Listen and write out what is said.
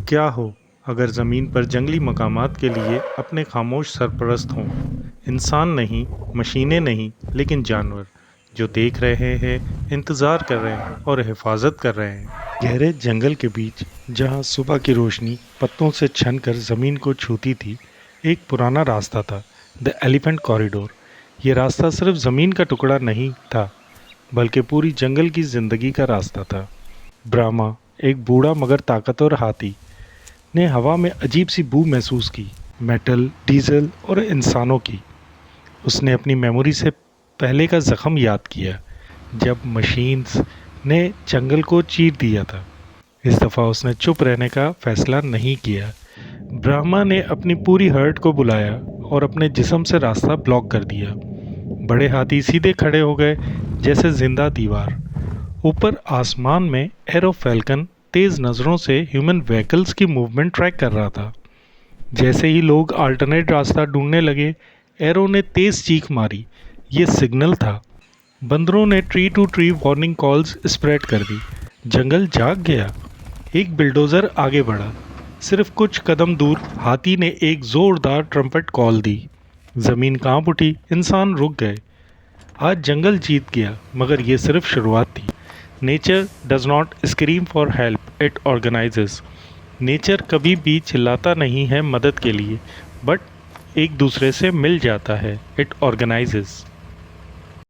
क्या हो अगर ज़मीन पर जंगली मकामात के लिए अपने खामोश सरपरस्त हों। इंसान नहीं, मशीनें नहीं, लेकिन जानवर जो देख रहे हैं, इंतज़ार कर रहे हैं और हिफाजत कर रहे हैं। गहरे जंगल के बीच जहाँ सुबह की रोशनी पत्तों से छन कर ज़मीन को छूती थी, एक पुराना रास्ता था, द एलिफेंट कॉरिडोर। ये रास्ता सिर्फ ज़मीन का टुकड़ा नहीं था, बल्कि पूरी जंगल की ज़िंदगी का रास्ता था। ब्राह्मा, एक बूढ़ा मगर ताकतवर हाथी, ने हवा में अजीब सी बू महसूस की, मेटल, डीजल और इंसानों की। उसने अपनी मेमोरी से पहले का जख्म याद किया, जब मशीन्स ने जंगल को चीर दिया था। इस दफ़ा उसने चुप रहने का फैसला नहीं किया। ब्रह्मा ने अपनी पूरी हर्ट को बुलाया और अपने जिस्म से रास्ता ब्लॉक कर दिया। बड़े हाथी सीधे खड़े हो गए, जैसे जिंदा दीवार। ऊपर आसमान में एरो फैल्कन तेज नज़रों से ह्यूमन व्हीकल्स की मूवमेंट ट्रैक कर रहा था। जैसे ही लोग अल्टरनेट रास्ता ढूंढने लगे, एरो ने तेज चीख मारी। ये सिग्नल था। बंदरों ने tree to tree warning calls spread कर दी। जंगल जाग गया। एक बिल्डोजर आगे बढ़ा। सिर्फ कुछ कदम दूर हाथी ने एक जोरदार ट्रम्पेट कॉल दी। जमीन कांप उठी, इंसान रुक गए। आज जंगल जीत गया, मगर ये सिर्फ शुरुआत थी। Nature does not scream for help, it organises. Nature कभी भी चिल्लाता नहीं है मदद के लिए, बट एक दूसरे से मिल जाता है, इट ऑर्गेनाइजेस।